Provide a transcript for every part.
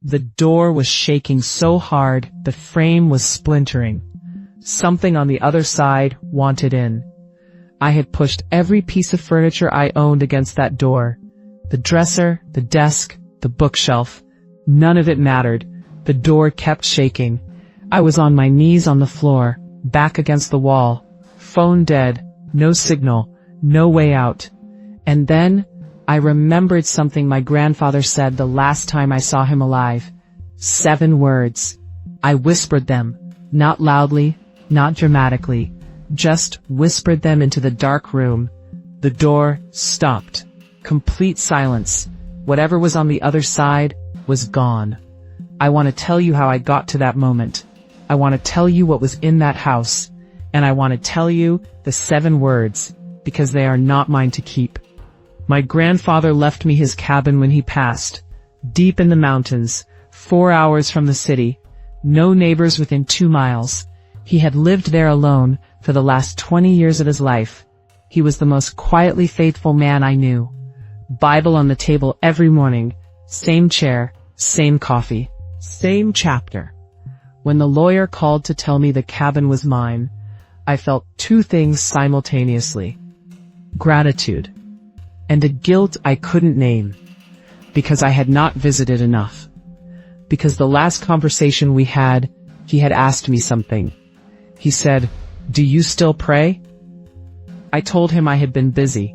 The door was shaking so hard, the frame was splintering. Something on the other side wanted in. I had pushed every piece of furniture I owned against that door. The dresser, the desk, the bookshelf. None of it mattered. The door kept shaking. I was on my knees on the floor, back against the wall. Phone dead, no signal, no way out. And then, I remembered something my grandfather said the last time I saw him alive. 7 words. I whispered them, not loudly, not dramatically, just whispered them into the dark room. The door stopped. Complete silence. Whatever was on the other side was gone. I want to tell you how I got to that moment. I want to tell you what was in that house. And I want to tell you the 7 words, because they are not mine to keep. My grandfather left me his cabin when he passed, deep in the mountains, 4 hours from the city, no neighbors within 2 miles. He had lived there alone for the last 20 years of his life. He was the most quietly faithful man I knew. Bible on the table every morning, same chair, same coffee, same chapter. When the lawyer called to tell me the cabin was mine, I felt 2 things simultaneously. Gratitude. And a guilt I couldn't name, because I had not visited enough. Because the last conversation we had, he had asked me something. He said, "Do you still pray?" I told him I had been busy.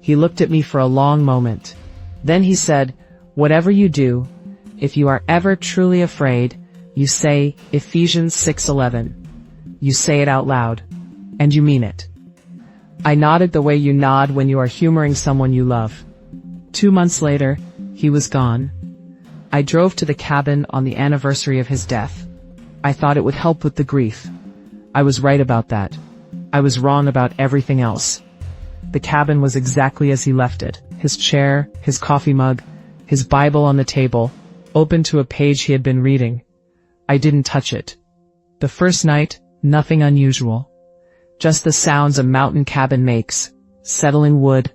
He looked at me for a long moment. Then he said, "Whatever you do, if you are ever truly afraid, you say Ephesians 6:11. You say it out loud, and you mean it." I nodded the way you nod when you are humoring someone you love. 2 months later, he was gone. I drove to the cabin on the anniversary of his death. I thought it would help with the grief. I was right about that. I was wrong about everything else. The cabin was exactly as he left it. His chair, his coffee mug, his Bible on the table, open to a page he had been reading. I didn't touch it. The first night, nothing unusual. Just the sounds a mountain cabin makes. Settling wood,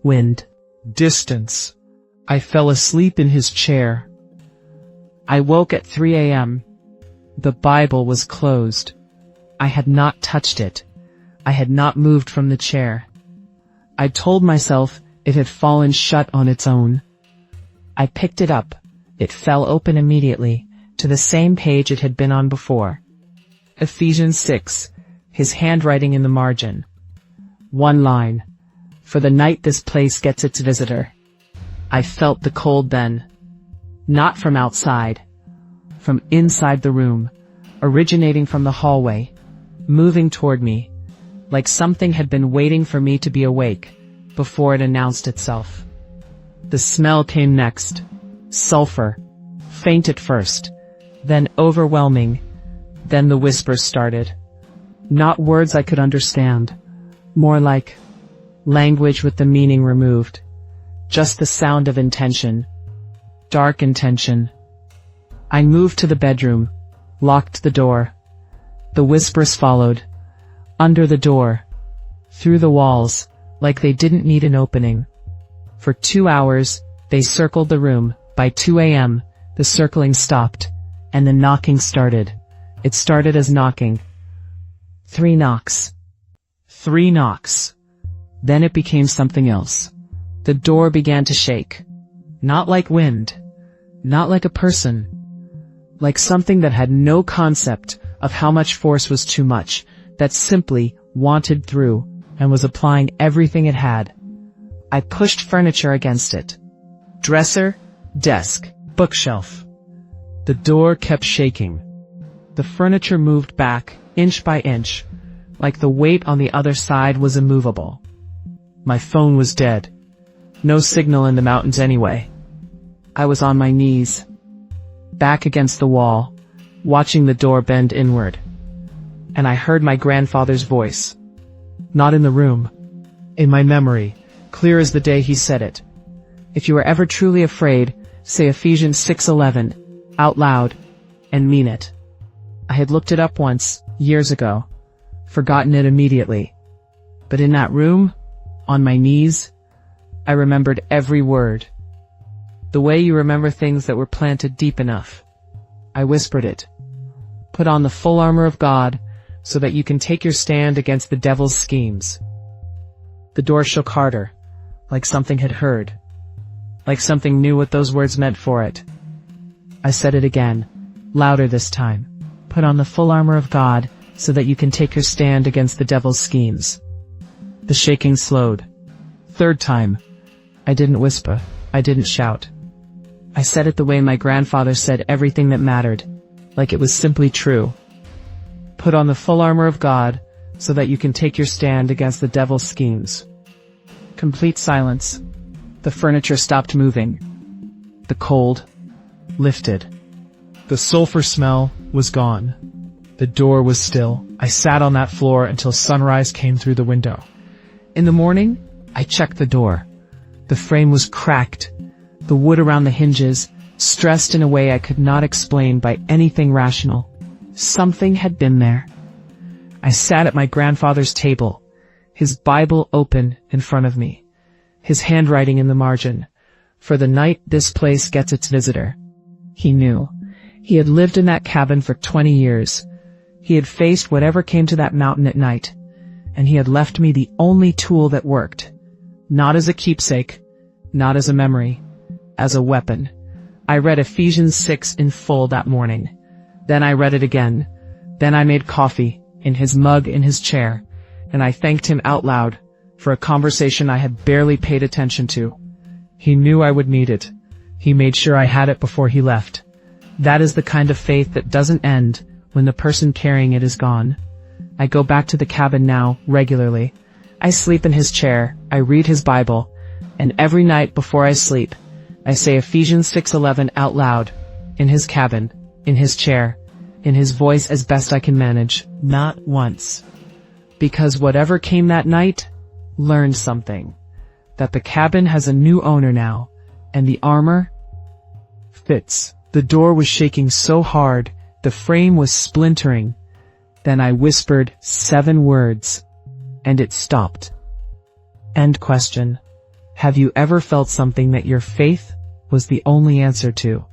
wind, distance. I fell asleep in his chair. I woke at 3 a.m. The Bible was closed. I had not touched it. I had not moved from the chair. I told myself it had fallen shut on its own. I picked it up. It fell open immediately, to the same page it had been on before. Ephesians 6. His handwriting in the margin. 1 line. For the night this place gets its visitor. I felt the cold then. Not from outside. From inside the room. Originating from the hallway. Moving toward me. Like something had been waiting for me to be awake, before it announced itself. The smell came next. Sulfur. Faint at first. Then overwhelming. Then the whispers started. Not words I could understand. More like language with the meaning removed. Just the sound of intention. Dark intention. I moved to the bedroom, locked the door. The whispers followed. Under the door. Through the walls, like they didn't need an opening. For 2 hours, they circled the room. By 2 a.m., the circling stopped, and the knocking started. It started as knocking. 3 knocks. 3 knocks. Then it became something else. The door began to shake. Not like wind. Not like a person. Like something that had no concept of how much force was too much, that simply wanted through and was applying everything it had. I pushed furniture against it. Dresser, desk, bookshelf. The door kept shaking. The furniture moved back, inch by inch, like the weight on the other side was immovable. My phone was dead. No signal in the mountains anyway. I was on my knees, back against the wall, watching the door bend inward. And I heard my grandfather's voice. Not in the room. In my memory, clear as the day he said it. If you are ever truly afraid, say Ephesians 6:11, out loud, and mean it. I had looked it up once, years ago, forgotten it immediately. But in that room, on my knees, I remembered every word. The way you remember things that were planted deep enough. I whispered it. Put on the full armor of God so that you can take your stand against the devil's schemes. The door shook harder, like something had heard. Like something knew what those words meant for it. I said it again, louder this time. Put on the full armor of God so that you can take your stand against the devil's schemes. The shaking slowed. Third time. I didn't whisper. I didn't shout. I said it the way my grandfather said everything that mattered, like it was simply true. Put on the full armor of God so that you can take your stand against the devil's schemes. Complete silence. The furniture stopped moving. The cold lifted. The sulfur smell was gone. The door was still. I sat on that floor until sunrise came through the window. In the morning, I checked the door. The frame was cracked. The wood around the hinges, stressed in a way I could not explain by anything rational. Something had been there. I sat at my grandfather's table, his Bible open in front of me, his handwriting in the margin. For the night this place gets its visitor. He knew. He had lived in that cabin for 20 years. He had faced whatever came to that mountain at night, and he had left me the only tool that worked. Not as a keepsake, not as a memory, as a weapon. I read Ephesians 6 in full that morning. Then I read it again. Then I made coffee in his mug in his chair, and I thanked him out loud for a conversation I had barely paid attention to. He knew I would need it. He made sure I had it before he left. That is the kind of faith that doesn't end when the person carrying it is gone. I go back to the cabin now regularly. I sleep in his chair, I read his Bible, and every night before I sleep, I say Ephesians 6:11 out loud, in his cabin, in his chair, in his voice as best I can manage, not once. Because whatever came that night, learned something. That the cabin has a new owner now, and the armor fits. The door was shaking so hard, the frame was splintering. Then I whispered 7 words, and it stopped. End question. Have you ever felt something that your faith was the only answer to?